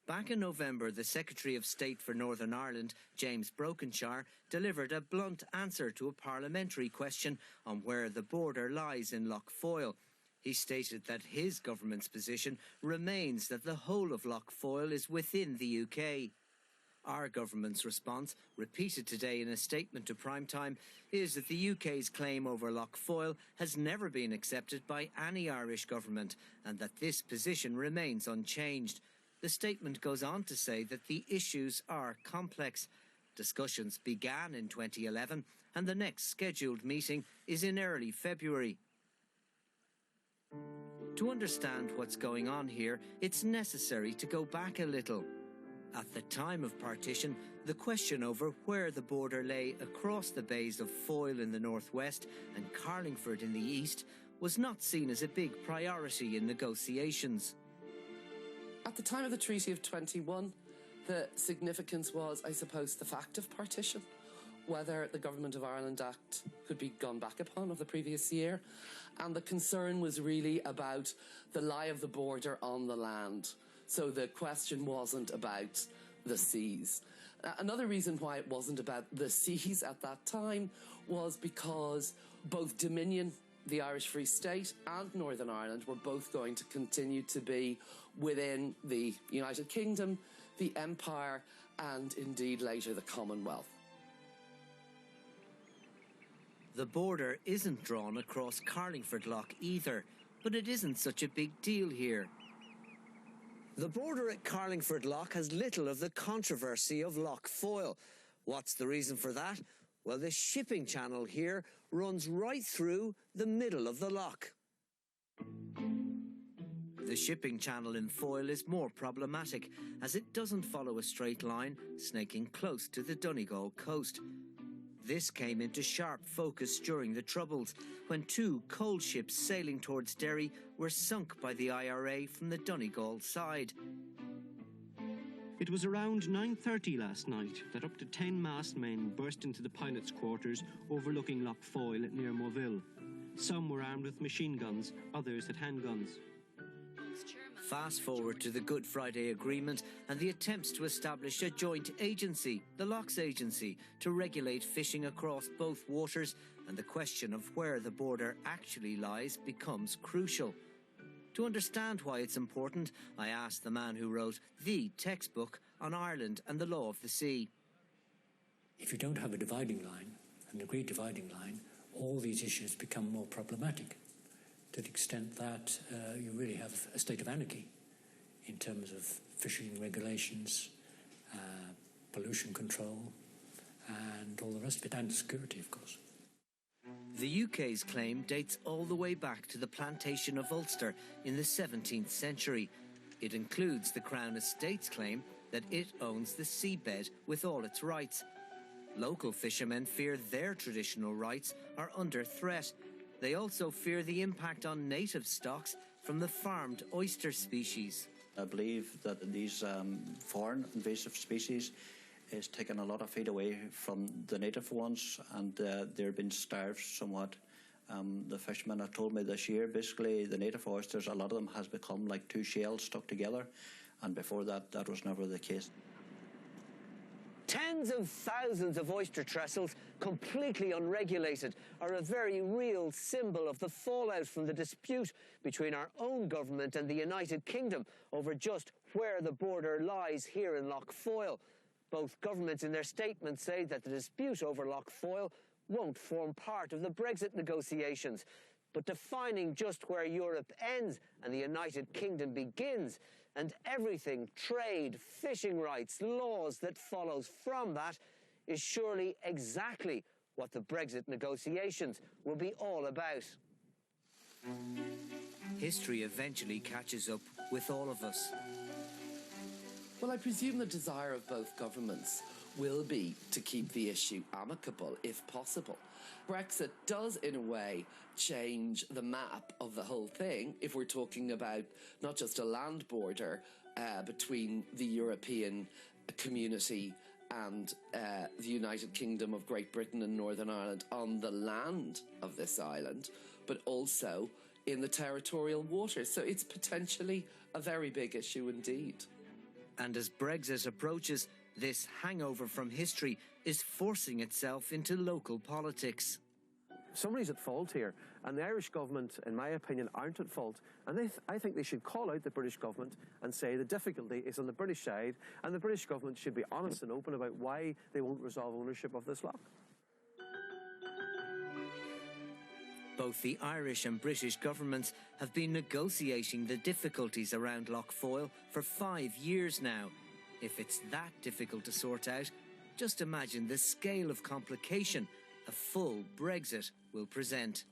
Back in November, the Secretary of State for Northern Ireland, James Brokenshire, delivered a blunt answer to a parliamentary question on where the border lies in Lough Foyle. He stated that his government's position remains that the whole of Lough Foyle is within the UK. Our government's response, repeated today in a statement to Primetime, is that the UK's claim over Lough Foyle has never been accepted by any Irish government and that this position remains unchanged. The statement goes on to say that the issues are complex. Discussions began in 2011 and the next scheduled meeting is in early February. To understand what's going on here, it's necessary to go back a little. At the time of partition, the question over where the border lay across the bays of Foyle in the northwest and Carlingford in the east was not seen as a big priority in negotiations. At the time of the Treaty of 21, the significance was, I suppose, the fact of partition, whether the Government of Ireland Act could be gone back upon of the previous year. And the concern was really about the lie of the border on the land. So the question wasn't about the seas. Another reason why it wasn't about the seas at that time was because both Dominion, the Irish Free State, and Northern Ireland were both going to continue to be within the United Kingdom, the Empire, and indeed later the Commonwealth. The border isn't drawn across Carlingford Lough either, but it isn't such a big deal here. The border at Carlingford Lough has little of the controversy of Lough Foyle. What's the reason for that? Well, the shipping channel here runs right through the middle of the lough. The shipping channel in Foyle is more problematic as it doesn't follow a straight line, snaking close to the Donegal coast. This came into sharp focus during the Troubles, when two coal ships sailing towards Derry were sunk by the IRA from the Donegal side. It was around 9:30 last night that up to 10 masked men burst into the pilot's quarters overlooking Lough Foyle near Moville. Some were armed with machine guns, others had handguns. Fast forward to the Good Friday Agreement and the attempts to establish a joint agency, the Lochs Agency, to regulate fishing across both waters, and the question of where the border actually lies becomes crucial. To understand why it's important, I asked the man who wrote the textbook on Ireland and the law of the sea. If you don't have a dividing line, an agreed dividing line, all these issues become more problematic, to the extent that you really have a state of anarchy in terms of fishing regulations, pollution control, and all the rest of it, and security, of course. The UK's claim dates all the way back to the plantation of Ulster in the 17th century. It includes the Crown Estate's claim that it owns the seabed with all its rights. Local fishermen fear their traditional rights are under threat. They also fear the impact on native stocks from the farmed oyster species. I believe that these foreign invasive species is taking a lot of feed away from the native ones, and they're being starved somewhat. The fishermen have told me this year, basically the native oysters, a lot of them has become like two shells stuck together, and before that, that was never the case. Tens of thousands of oyster trestles, completely unregulated, are a very real symbol of the fallout from the dispute between our own government and the United Kingdom over just where the border lies here in Lough Foyle. Both governments in their statements say that the dispute over Lough Foyle won't form part of the Brexit negotiations. But defining just where Europe ends and the United Kingdom begins, and everything, trade, fishing rights, laws that follows from that, is surely exactly what the Brexit negotiations will be all about. History eventually catches up with all of us. Well, I presume the desire of both governments will be to keep the issue amicable, if possible. Brexit does, in a way, change the map of the whole thing if we're talking about not just a land border between the European community and the United Kingdom of Great Britain and Northern Ireland on the land of this island, but also in the territorial waters. So it's potentially a very big issue indeed. And as Brexit approaches, this hangover from history is forcing itself into local politics. Somebody's at fault here, and the Irish government, in my opinion, aren't at fault. And I think they should call out the British government and say the difficulty is on the British side, and the British government should be honest and open about why they won't resolve ownership of this loch. Both the Irish and British governments have been negotiating the difficulties around Lough Foyle for 5 years now. If it's that difficult to sort out, just imagine the scale of complication a full Brexit will present.